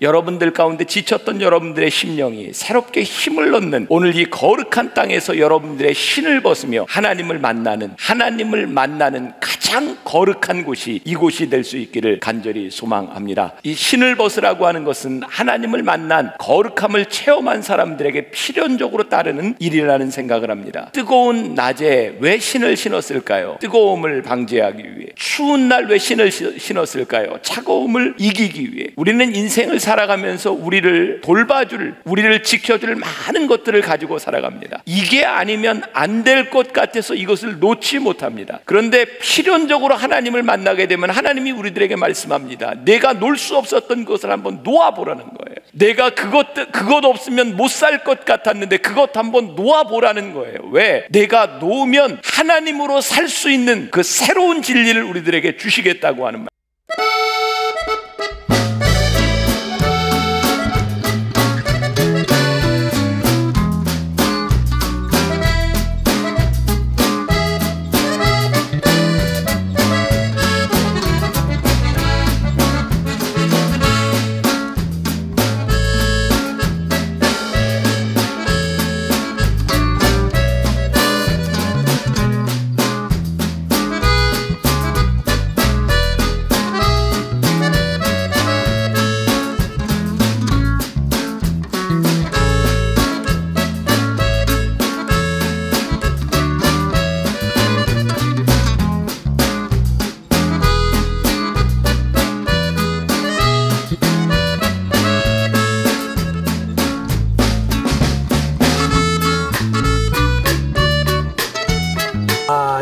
여러분들 가운데 지쳤던 여러분들의 심령이 새롭게 힘을 얻는 오늘 이 거룩한 땅에서 여러분들의 신을 벗으며 하나님을 만나는 가장 거룩한 곳이 이곳이 될 수 있기를 간절히 소망합니다. 이 신을 벗으라고 하는 것은 하나님을 만난 거룩함을 체험한 사람들에게 필연적으로 따르는 일이라는 생각을 합니다. 뜨거운 낮에 왜 신을 신었을까요? 뜨거움을 방지하기 위해. 추운 날 왜 신을 신었을까요? 차가움을 이기기 위해. 우리는 인생을 살아가면서 우리를 돌봐줄, 우리를 지켜줄 많은 것들을 가지고 살아갑니다. 이게 아니면 안 될 것 같아서 이것을 놓지 못합니다. 그런데 필연적으로 하나님을 만나게 되면 하나님이 우리들에게 말씀합니다. 내가 놓을 수 없었던 것을 한번 놓아보라는 거예요. 내가 그것 없으면 못 살 것 같았는데 그것 한번 놓아보라는 거예요. 왜? 내가 놓으면 하나님으로 살 수 있는 그 새로운 진리를 우리들에게 주시겠다고 하는 말.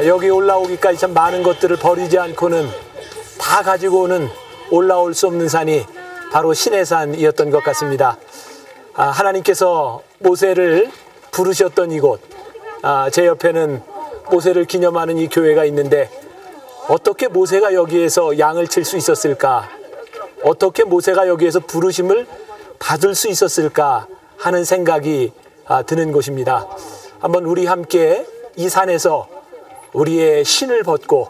여기 올라오기까지 참 많은 것들을 버리지 않고는 다 가지고 오는 올라올 수 없는 산이 바로 시내산이었던 것 같습니다. 하나님께서 모세를 부르셨던 이곳, 제 옆에는 모세를 기념하는 이 교회가 있는데 어떻게 모세가 여기에서 양을 칠 수 있었을까? 어떻게 모세가 여기에서 부르심을 받을 수 있었을까 하는 생각이 드는 곳입니다. 한번 우리 함께 이 산에서 우리의 신을 벗고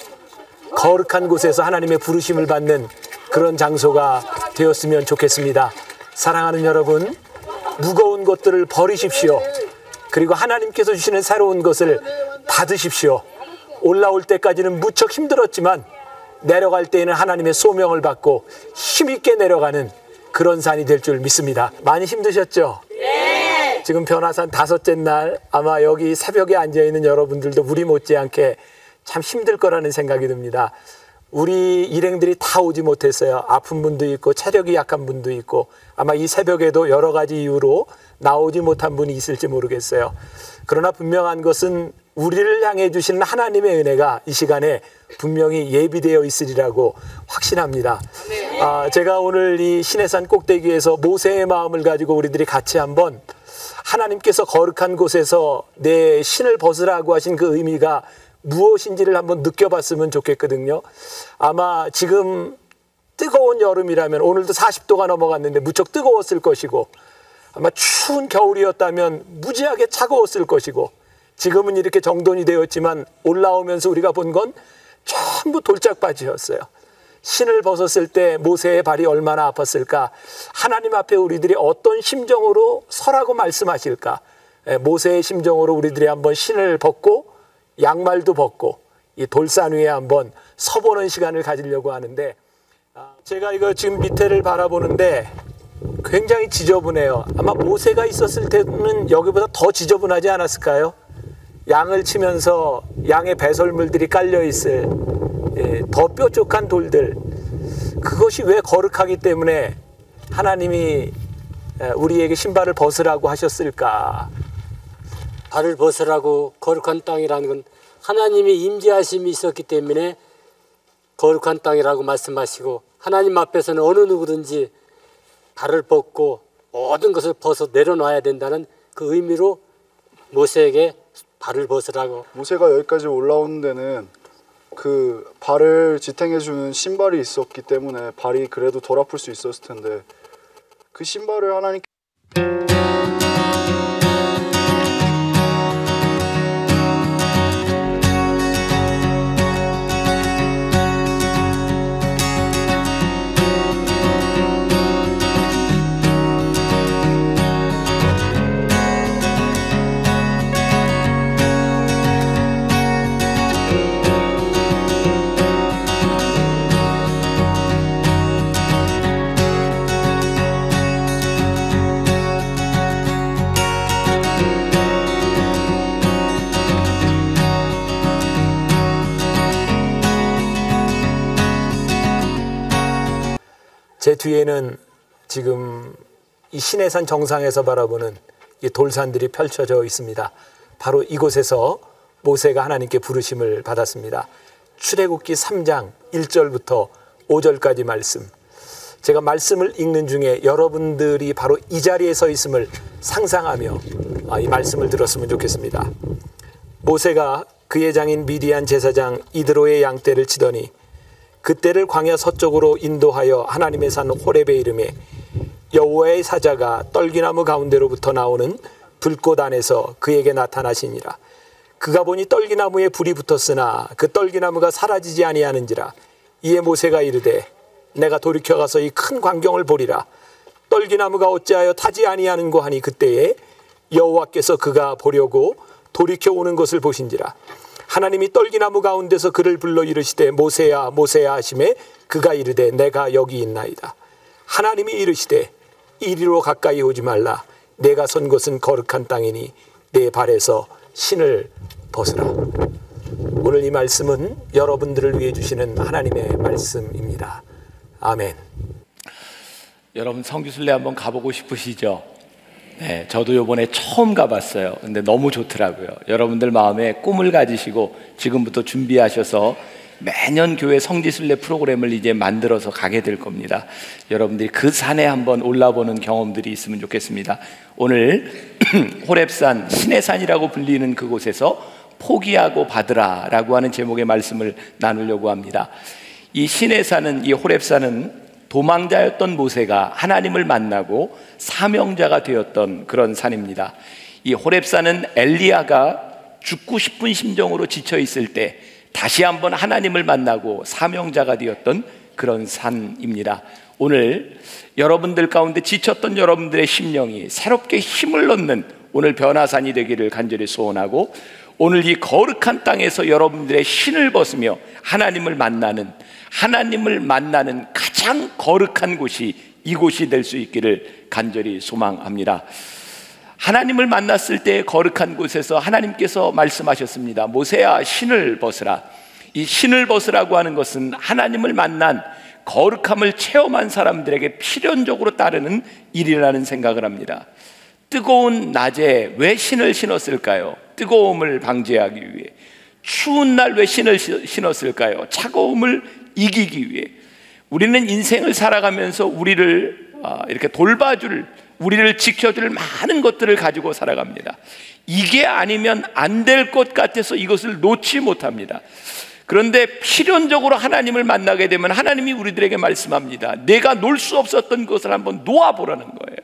거룩한 곳에서 하나님의 부르심을 받는 그런 장소가 되었으면 좋겠습니다. 사랑하는 여러분, 무거운 것들을 버리십시오. 그리고 하나님께서 주시는 새로운 것을 받으십시오. 올라올 때까지는 무척 힘들었지만 내려갈 때에는 하나님의 소명을 받고 힘있게 내려가는 그런 산이 될 줄 믿습니다. 많이 힘드셨죠? 네. 지금 변화산 5째 날 아마 여기 새벽에 앉아있는 여러분들도 우리 못지않게 참 힘들 거라는 생각이 듭니다. 우리 일행들이 다 오지 못했어요. 아픈 분도 있고 체력이 약한 분도 있고 아마 이 새벽에도 여러 가지 이유로 나오지 못한 분이 있을지 모르겠어요. 그러나 분명한 것은 우리를 향해 주시는 하나님의 은혜가 이 시간에 분명히 예비되어 있으리라고 확신합니다. 제가 오늘 이 시내산 꼭대기에서 모세의 마음을 가지고 우리들이 같이 한번 하나님께서 거룩한 곳에서 내 신을 벗으라고 하신 그 의미가 무엇인지를 한번 느껴봤으면 좋겠거든요. 아마 지금 뜨거운 여름이라면 오늘도 40도가 넘어갔는데 무척 뜨거웠을 것이고 아마 추운 겨울이었다면 무지하게 차가웠을 것이고 지금은 이렇게 정돈이 되었지만 올라오면서 우리가 본 건 전부 돌짝바지였어요. 신을 벗었을 때 모세의 발이 얼마나 아팠을까? 하나님 앞에 우리들이 어떤 심정으로 서라고 말씀하실까? 모세의 심정으로 우리들이 한번 신을 벗고 양말도 벗고 이 돌산 위에 한번 서보는 시간을 가지려고 하는데 제가 이거 지금 밑에를 바라보는데 굉장히 지저분해요. 아마 모세가 있었을 때는 여기보다 더 지저분하지 않았을까요? 양을 치면서 양의 배설물들이 깔려있을 더 뾰족한 돌들, 그것이 왜 거룩하기 때문에 하나님이 우리에게 신발을 벗으라고 하셨을까? 발을 벗으라고 거룩한 땅이라는 건 하나님의 임재하심이 있었기 때문에 거룩한 땅이라고 말씀하시고 하나님 앞에서는 어느 누구든지 발을 벗고 모든 것을 벗어 내려놔야 된다는 그 의미로 모세에게 발을 벗으라고. 모세가 여기까지 올라오는 데는 그 발을 지탱해주는 신발이 있었기 때문에 발이 그래도 덜 아플 수 있었을 텐데 그 신발을 하나님께 제 뒤에는 지금 이 시내산 정상에서 바라보는 이 돌산들이 펼쳐져 있습니다. 바로 이곳에서 모세가 하나님께 부르심을 받았습니다. 출애굽기 3장 1절부터 5절까지 말씀. 제가 말씀을 읽는 중에 여러분들이 바로 이 자리에 서 있음을 상상하며 이 말씀을 들었으면 좋겠습니다. 모세가 그의 장인 미디안 제사장 이드로의 양떼를 치더니 그떼를 광야 서쪽으로 인도하여 하나님의 산 호렙에 이르매 여호와의 사자가 떨기나무 가운데로부터 나오는 불꽃 안에서 그에게 나타나시니라. 그가 보니 떨기나무에 불이 붙었으나 그 떨기나무가 사라지지 아니하는지라. 이에 모세가 이르되 내가 돌이켜 가서 이 큰 광경을 보리라. 떨기나무가 어찌하여 타지 아니하는고 하니 그때에 여호와께서 그가 보려고 돌이켜 오는 것을 보신지라. 하나님이 떨기나무 가운데서 그를 불러 이르시되 모세야 모세야 하시매 그가 이르되 내가 여기 있나이다. 하나님이 이르시되 이리로 가까이 오지 말라. 내가 선 곳은 거룩한 땅이니 내 발에서 신을 벗으라. 오늘 이 말씀은 여러분들을 위해 주시는 하나님의 말씀입니다. 아멘. 여러분 성지순례 한번 가보고 싶으시죠? 네, 저도 이번에 처음 가봤어요. 근데 너무 좋더라고요. 여러분들 마음에 꿈을 가지시고 지금부터 준비하셔서 매년 교회 성지순례 프로그램을 이제 만들어서 가게 될 겁니다. 여러분들이 그 산에 한번 올라보는 경험들이 있으면 좋겠습니다. 오늘 호렙산, 시내산이라고 불리는 그곳에서 포기하고 받으라 라고 하는 제목의 말씀을 나누려고 합니다. 이 시내산은, 이 호렙산은 도망자였던 모세가 하나님을 만나고 사명자가 되었던 그런 산입니다. 이 호렙산은 엘리야가 죽고 싶은 심정으로 지쳐 있을 때 다시 한번 하나님을 만나고 사명자가 되었던 그런 산입니다. 오늘 여러분들 가운데 지쳤던 여러분들의 심령이 새롭게 힘을 얻는 오늘 변화산이 되기를 간절히 소원하고, 오늘 이 거룩한 땅에서 여러분들의 신을 벗으며 하나님을 만나는 가장 거룩한 곳이 이곳이 될 수 있기를 간절히 소망합니다. 하나님을 만났을 때 거룩한 곳에서 하나님께서 말씀하셨습니다. 모세야 신을 벗으라. 이 신을 벗으라고 하는 것은 하나님을 만난 거룩함을 체험한 사람들에게 필연적으로 따르는 일이라는 생각을 합니다. 뜨거운 낮에 왜 신을 신었을까요? 뜨거움을 방지하기 위해. 추운 날 왜 신을 신었을까요? 차가움을 이기기 위해. 우리는 인생을 살아가면서 우리를 이렇게 돌봐줄, 우리를 지켜줄 많은 것들을 가지고 살아갑니다. 이게 아니면 안 될 것 같아서 이것을 놓지 못합니다. 그런데 필연적으로 하나님을 만나게 되면 하나님이 우리들에게 말씀합니다. 내가 놓을 수 없었던 것을 한번 놓아보라는 거예요.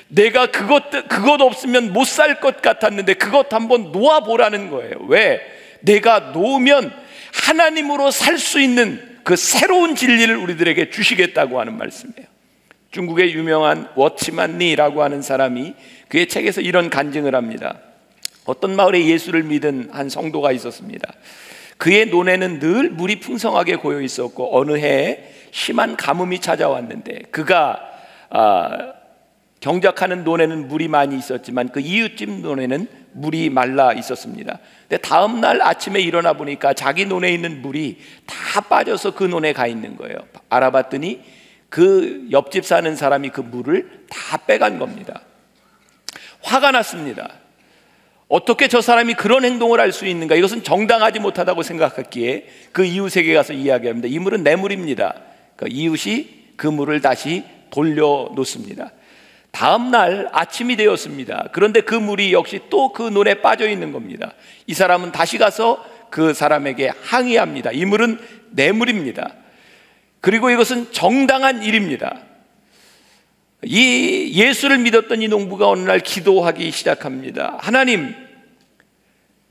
내가 그것 없으면 못 살 것 같았는데 그것 한번 놓아보라는 거예요. 왜? 내가 놓으면 하나님으로 살 수 있는 그 새로운 진리를 우리들에게 주시겠다고 하는 말씀이에요. 중국의 유명한 워치만 리라고 하는 사람이 그의 책에서 이런 간증을 합니다. 어떤 마을에 예수를 믿은 한 성도가 있었습니다. 그의 논에는 늘 물이 풍성하게 고여 있었고 어느 해에 심한 가뭄이 찾아왔는데 그가 경작하는 논에는 물이 많이 있었지만 그 이웃집 논에는 물이 말라 있었습니다. 근데 다음 날 아침에 일어나 보니까 자기 논에 있는 물이 다 빠져서 그 논에 가 있는 거예요. 알아봤더니 그 옆집 사는 사람이 그 물을 다 빼간 겁니다. 화가 났습니다. 어떻게 저 사람이 그런 행동을 할 수 있는가? 이것은 정당하지 못하다고 생각했기에 그 이웃에게 가서 이야기합니다. 이 물은 내 물입니다. 그 이웃이 그 물을 다시 돌려놓습니다. 다음 날 아침이 되었습니다. 그런데 그 물이 역시 또 그 논에 빠져 있는 겁니다. 이 사람은 다시 가서 그 사람에게 항의합니다. 이 물은 내 물입니다. 그리고 이것은 정당한 일입니다. 이 예수를 믿었던 이 농부가 어느 날 기도하기 시작합니다. 하나님,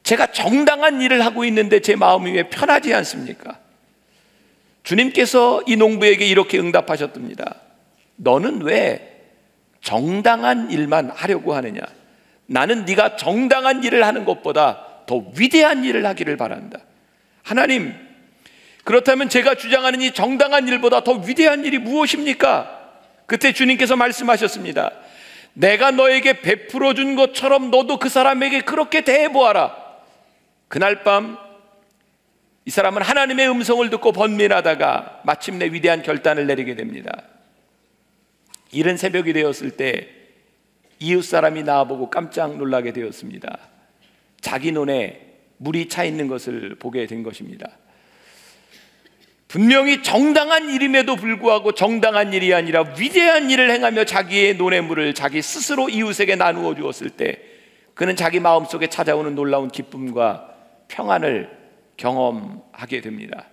제가 정당한 일을 하고 있는데 제 마음이 왜 편하지 않습니까? 주님께서 이 농부에게 이렇게 응답하셨답니다. 너는 왜 정당한 일만 하려고 하느냐? 나는 네가 정당한 일을 하는 것보다 더 위대한 일을 하기를 바란다. 하나님, 그렇다면 제가 주장하는 이 정당한 일보다 더 위대한 일이 무엇입니까? 그때 주님께서 말씀하셨습니다. 내가 너에게 베풀어 준 것처럼 너도 그 사람에게 그렇게 대해보아라. 그날 밤 이 사람은 하나님의 음성을 듣고 번민하다가 마침내 위대한 결단을 내리게 됩니다. 이른 새벽이 되었을 때 이웃 사람이 나와보고 깜짝 놀라게 되었습니다. 자기 눈에 물이 차 있는 것을 보게 된 것입니다. 분명히 정당한 일임에도 불구하고 정당한 일이 아니라 위대한 일을 행하며 자기의 눈의 물을 자기 스스로 이웃에게 나누어 주었을 때 그는 자기 마음속에 찾아오는 놀라운 기쁨과 평안을 경험하게 됩니다.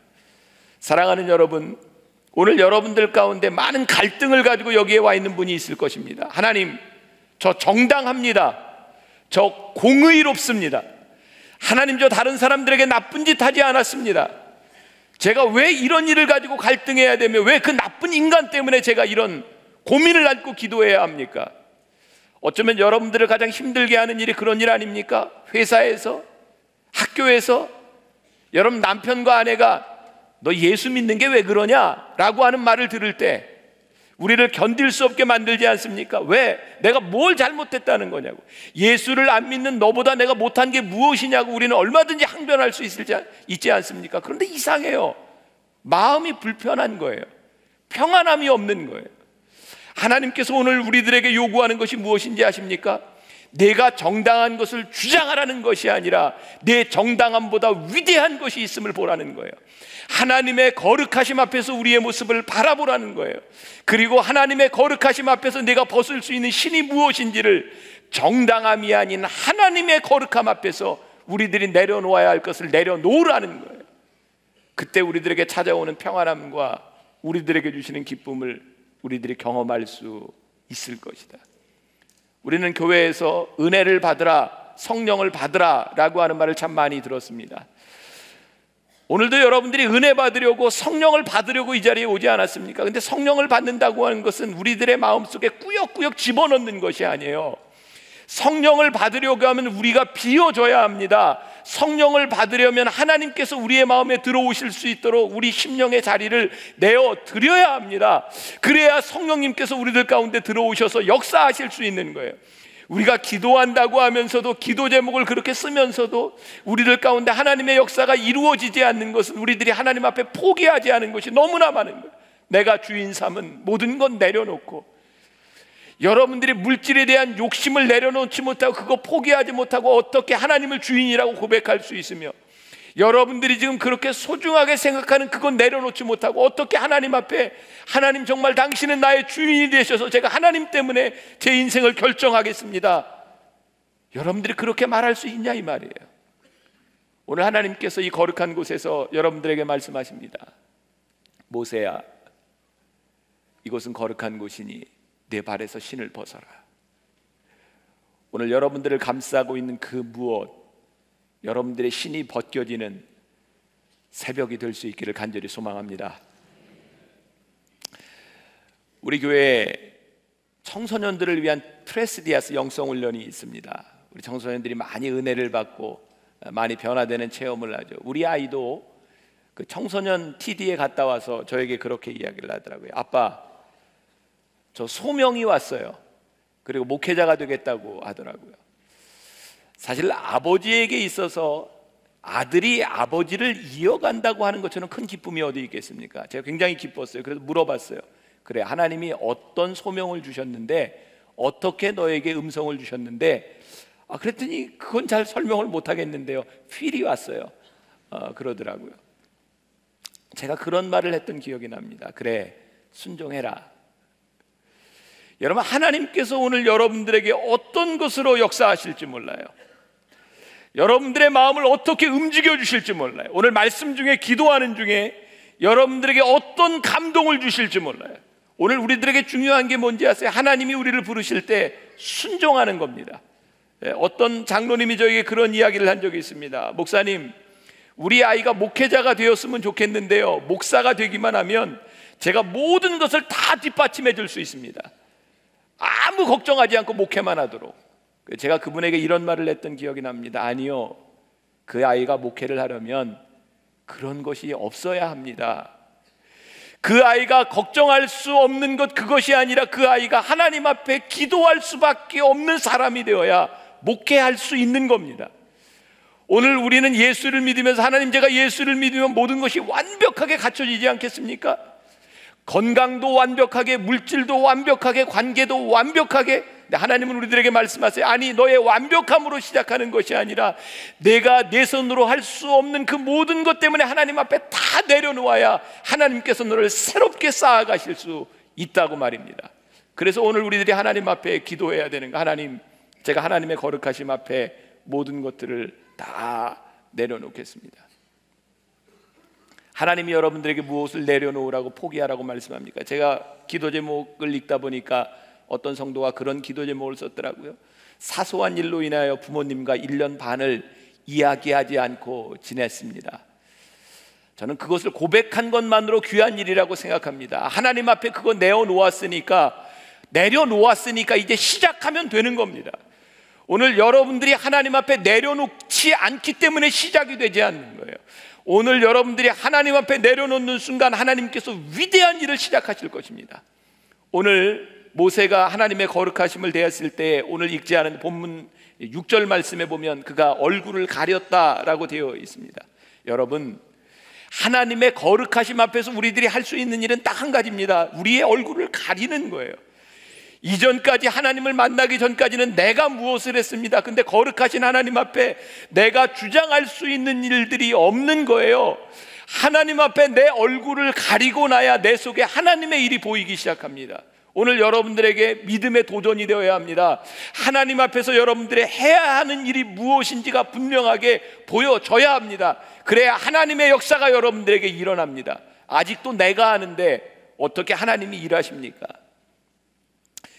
사랑하는 여러분, 오늘 여러분들 가운데 많은 갈등을 가지고 여기에 와 있는 분이 있을 것입니다. 하나님, 저 정당합니다. 저 공의롭습니다. 하나님, 저 다른 사람들에게 나쁜 짓 하지 않았습니다. 제가 왜 이런 일을 가지고 갈등해야 되며 왜 그 나쁜 인간 때문에 제가 이런 고민을 안고 기도해야 합니까? 어쩌면 여러분들을 가장 힘들게 하는 일이 그런 일 아닙니까? 회사에서, 학교에서 여러분 남편과 아내가 너 예수 믿는 게 왜 그러냐? 라고 하는 말을 들을 때 우리를 견딜 수 없게 만들지 않습니까? 왜? 내가 뭘 잘못했다는 거냐고. 예수를 안 믿는 너보다 내가 못한 게 무엇이냐고 우리는 얼마든지 항변할 수 있지 않습니까? 그런데 이상해요. 마음이 불편한 거예요. 평안함이 없는 거예요. 하나님께서 오늘 우리들에게 요구하는 것이 무엇인지 아십니까? 내가 정당한 것을 주장하라는 것이 아니라 내 정당함보다 위대한 것이 있음을 보라는 거예요. 하나님의 거룩하심 앞에서 우리의 모습을 바라보라는 거예요. 그리고 하나님의 거룩하심 앞에서 내가 벗을 수 있는 신이 무엇인지를 정당함이 아닌 하나님의 거룩함 앞에서 우리들이 내려놓아야 할 것을 내려놓으라는 거예요. 그때 우리들에게 찾아오는 평안함과 우리들에게 주시는 기쁨을 우리들이 경험할 수 있을 것이다. 우리는 교회에서 은혜를 받으라, 성령을 받으라 라고 하는 말을 참 많이 들었습니다. 오늘도 여러분들이 은혜 받으려고 성령을 받으려고 이 자리에 오지 않았습니까? 근데 성령을 받는다고 하는 것은 우리들의 마음속에 꾸역꾸역 집어넣는 것이 아니에요. 성령을 받으려고 하면 우리가 비워줘야 합니다. 성령을 받으려면 하나님께서 우리의 마음에 들어오실 수 있도록 우리 심령의 자리를 내어드려야 합니다. 그래야 성령님께서 우리들 가운데 들어오셔서 역사하실 수 있는 거예요. 우리가 기도한다고 하면서도 기도 제목을 그렇게 쓰면서도 우리들 가운데 하나님의 역사가 이루어지지 않는 것은 우리들이 하나님 앞에 포기하지 않은 것이 너무나 많은 거예요. 내가 주인 삼은 모든 건 내려놓고 여러분들이 물질에 대한 욕심을 내려놓지 못하고 그거 포기하지 못하고 어떻게 하나님을 주인이라고 고백할 수 있으며 여러분들이 지금 그렇게 소중하게 생각하는 그건 내려놓지 못하고 어떻게 하나님 앞에 하나님 정말 당신은 나의 주인이 되셔서 제가 하나님 때문에 제 인생을 결정하겠습니다, 여러분들이 그렇게 말할 수 있냐 이 말이에요. 오늘 하나님께서 이 거룩한 곳에서 여러분들에게 말씀하십니다. 모세야, 이곳은 거룩한 곳이니 내 발에서 신을 벗어라. 오늘 여러분들을 감싸고 있는 그 무엇, 여러분들의 신이 벗겨지는 새벽이 될 수 있기를 간절히 소망합니다. 우리 교회에 청소년들을 위한 프레스디아스 영성훈련이 있습니다. 우리 청소년들이 많이 은혜를 받고 많이 변화되는 체험을 하죠. 우리 아이도 그 청소년 TD에 갔다 와서 저에게 그렇게 이야기를 하더라고요. 아빠, 저 소명이 왔어요. 그리고 목회자가 되겠다고 하더라고요. 사실 아버지에게 있어서 아들이 아버지를 이어간다고 하는 것처럼 큰 기쁨이 어디 있겠습니까? 제가 굉장히 기뻤어요. 그래서 물어봤어요. 그래, 하나님이 어떤 소명을 주셨는데 어떻게 너에게 음성을 주셨는데 그랬더니 그건 잘 설명을 못 하겠는데요, 필이 왔어요. 그러더라고요. 제가 그런 말을 했던 기억이 납니다. 그래, 순종해라. 여러분, 하나님께서 오늘 여러분들에게 어떤 것으로 역사하실지 몰라요. 여러분들의 마음을 어떻게 움직여 주실지 몰라요. 오늘 말씀 중에, 기도하는 중에 여러분들에게 어떤 감동을 주실지 몰라요. 오늘 우리들에게 중요한 게 뭔지 아세요? 하나님이 우리를 부르실 때 순종하는 겁니다. 어떤 장로님이 저에게 그런 이야기를 한 적이 있습니다. 목사님, 우리 아이가 목회자가 되었으면 좋겠는데요, 목사가 되기만 하면 제가 모든 것을 다 뒷받침해 줄 수 있습니다. 아무 걱정하지 않고 목회만 하도록. 제가 그분에게 이런 말을 했던 기억이 납니다. 아니요, 그 아이가 목회를 하려면 그런 것이 없어야 합니다. 그 아이가 걱정할 수 없는 것, 그것이 아니라 그 아이가 하나님 앞에 기도할 수밖에 없는 사람이 되어야 목회할 수 있는 겁니다. 오늘 우리는 예수를 믿으면서 하나님, 제가 예수를 믿으면 모든 것이 완벽하게 갖춰지지 않겠습니까? 건강도 완벽하게, 물질도 완벽하게, 관계도 완벽하게. 하나님은 우리들에게 말씀하세요. 아니, 너의 완벽함으로 시작하는 것이 아니라 내가 내 손으로 할 수 없는 그 모든 것 때문에 하나님 앞에 다 내려놓아야 하나님께서 너를 새롭게 쌓아가실 수 있다고 말입니다. 그래서 오늘 우리들이 하나님 앞에 기도해야 되는 거, 하나님, 제가 하나님의 거룩하심 앞에 모든 것들을 다 내려놓겠습니다. 하나님이 여러분들에게 무엇을 내려놓으라고, 포기하라고 말씀합니까? 제가 기도 제목을 읽다 보니까 어떤 성도가 그런 기도 제목을 썼더라고요. 사소한 일로 인하여 부모님과 1년 반을 이야기하지 않고 지냈습니다. 저는 그것을 고백한 것만으로 귀한 일이라고 생각합니다. 하나님 앞에 그거 내려놓았으니까 이제 시작하면 되는 겁니다. 오늘 여러분들이 하나님 앞에 내려놓지 않기 때문에 시작이 되지 않는 거예요. 오늘 여러분들이 하나님 앞에 내려놓는 순간 하나님께서 위대한 일을 시작하실 것입니다. 오늘 모세가 하나님의 거룩하심을 대했을 때 오늘 읽지 않은 본문 6절 말씀에 보면 그가 얼굴을 가렸다라고 되어 있습니다. 여러분, 하나님의 거룩하심 앞에서 우리들이 할 수 있는 일은 딱 한 가지입니다. 우리의 얼굴을 가리는 거예요. 이전까지 하나님을 만나기 전까지는 내가 무엇을 했습니다. 근데 거룩하신 하나님 앞에 내가 주장할 수 있는 일들이 없는 거예요. 하나님 앞에 내 얼굴을 가리고 나야 내 속에 하나님의 일이 보이기 시작합니다. 오늘 여러분들에게 믿음의 도전이 되어야 합니다. 하나님 앞에서 여러분들이 해야 하는 일이 무엇인지가 분명하게 보여져야 합니다. 그래야 하나님의 역사가 여러분들에게 일어납니다. 아직도 내가 아는데 어떻게 하나님이 일하십니까?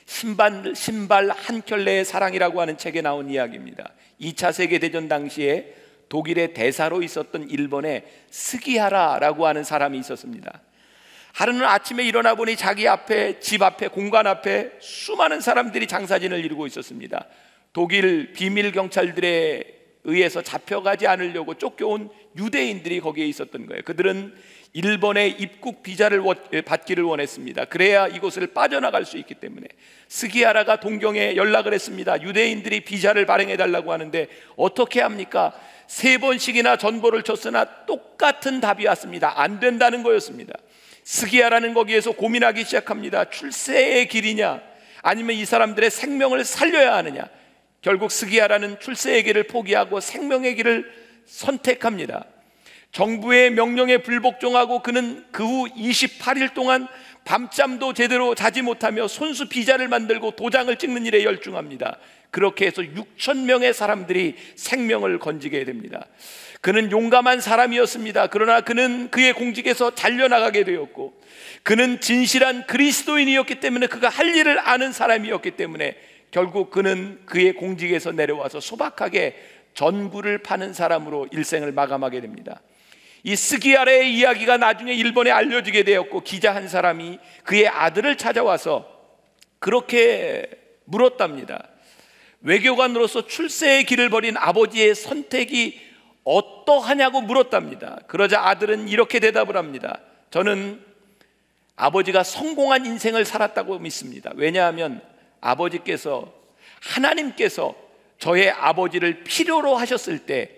신발 한 켤레의 사랑이라고 하는 책에 나온 이야기입니다. 2차 세계대전 당시에 독일의 대사로 있었던 일본의 스기하라라고 하는 사람이 있었습니다. 하루는 아침에 일어나 보니 자기 앞에, 집 앞에, 공간 앞에 수많은 사람들이 장사진을 이루고 있었습니다. 독일 비밀 경찰들에 의해서 잡혀가지 않으려고 쫓겨온 유대인들이 거기에 있었던 거예요. 그들은 일본의 입국 비자를 받기를 원했습니다. 그래야 이곳을 빠져나갈 수 있기 때문에. 스기하라가 동경에 연락을 했습니다. 유대인들이 비자를 발행해 달라고 하는데 어떻게 합니까? 3번씩이나 전보를 쳤으나 똑같은 답이 왔습니다. 안 된다는 거였습니다. 스기하라는 거기에서 고민하기 시작합니다. 출세의 길이냐, 아니면 이 사람들의 생명을 살려야 하느냐. 결국 스기하라는 출세의 길을 포기하고 생명의 길을 선택합니다. 정부의 명령에 불복종하고 그는 그 후 28일 동안 밤잠도 제대로 자지 못하며 손수 비자를 만들고 도장을 찍는 일에 열중합니다. 그렇게 해서 6,000명의 사람들이 생명을 건지게 됩니다. 그는 용감한 사람이었습니다. 그러나 그는 그의 공직에서 잘려나가게 되었고, 그는 진실한 그리스도인이었기 때문에, 그가 할 일을 아는 사람이었기 때문에 결국 그는 그의 공직에서 내려와서 소박하게 전구를 파는 사람으로 일생을 마감하게 됩니다. 이 스기하라의 이야기가 나중에 일본에 알려지게 되었고, 기자 한 사람이 그의 아들을 찾아와서 그렇게 물었답니다. 외교관으로서 출세의 길을 버린 아버지의 선택이 어떠하냐고 물었답니다. 그러자 아들은 이렇게 대답을 합니다. 저는 아버지가 성공한 인생을 살았다고 믿습니다. 왜냐하면 아버지께서, 하나님께서 저의 아버지를 필요로 하셨을 때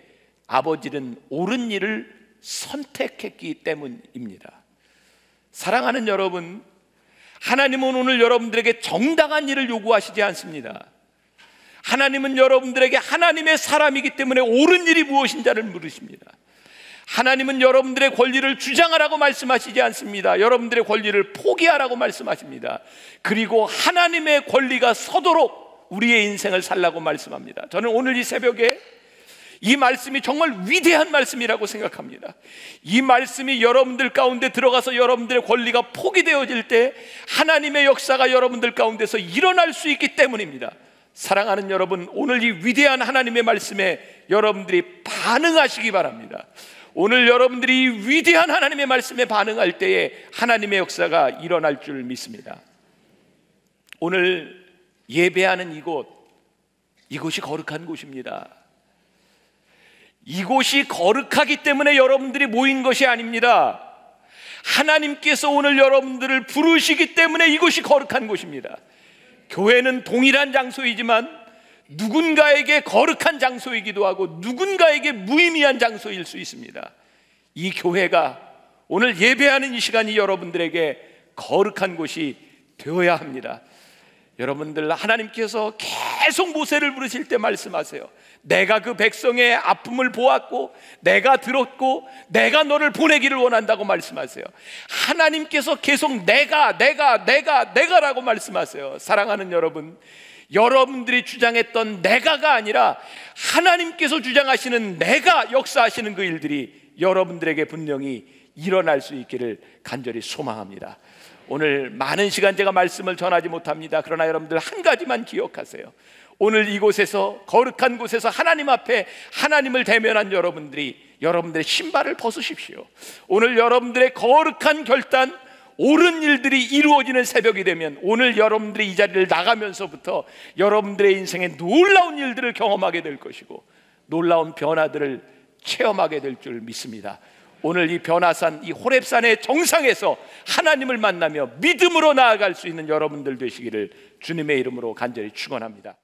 아버지는 옳은 일을 선택했기 때문입니다. 사랑하는 여러분, 하나님은 오늘 여러분들에게 정당한 일을 요구하시지 않습니다. 하나님은 여러분들에게 하나님의 사람이기 때문에 옳은 일이 무엇인지를 물으십니다. 하나님은 여러분들의 권리를 주장하라고 말씀하시지 않습니다. 여러분들의 권리를 포기하라고 말씀하십니다. 그리고 하나님의 권리가 서도록 우리의 인생을 살라고 말씀합니다. 저는 오늘 이 새벽에 이 말씀이 정말 위대한 말씀이라고 생각합니다. 이 말씀이 여러분들 가운데 들어가서 여러분들의 권리가 포기되어질 때 하나님의 역사가 여러분들 가운데서 일어날 수 있기 때문입니다. 사랑하는 여러분, 오늘 이 위대한 하나님의 말씀에 여러분들이 반응하시기 바랍니다. 오늘 여러분들이 이 위대한 하나님의 말씀에 반응할 때에 하나님의 역사가 일어날 줄 믿습니다. 오늘 예배하는 이곳이 거룩한 곳입니다. 이곳이 거룩하기 때문에 여러분들이 모인 것이 아닙니다. 하나님께서 오늘 여러분들을 부르시기 때문에 이곳이 거룩한 곳입니다. 교회는 동일한 장소이지만 누군가에게 거룩한 장소이기도 하고 누군가에게 무의미한 장소일 수 있습니다. 이 교회가, 오늘 예배하는 이 시간이 여러분들에게 거룩한 곳이 되어야 합니다. 여러분들, 하나님께서 계속 모세를 부르실 때 말씀하세요. 내가 그 백성의 아픔을 보았고 내가 들었고 내가 너를 보내기를 원한다고 말씀하세요. 하나님께서 계속 내가라고 말씀하세요. 사랑하는 여러분, 여러분들이 주장했던 내가가 아니라 하나님께서 주장하시는 내가 역사하시는 그 일들이 여러분들에게 분명히 일어날 수 있기를 간절히 소망합니다. 오늘 많은 시간 제가 말씀을 전하지 못합니다. 그러나 여러분들 한 가지만 기억하세요. 오늘 이곳에서, 거룩한 곳에서 하나님 앞에 하나님을 대면한 여러분들이 여러분들의 신발을 벗으십시오. 오늘 여러분들의 거룩한 결단, 옳은 일들이 이루어지는 새벽이 되면 오늘 여러분들이 이 자리를 나가면서부터 여러분들의 인생에 놀라운 일들을 경험하게 될 것이고 놀라운 변화들을 체험하게 될 줄 믿습니다. 오늘 이 변화산, 이 호렙산의 정상에서 하나님을 만나며 믿음으로 나아갈 수 있는 여러분들 되시기를 주님의 이름으로 간절히 축원합니다.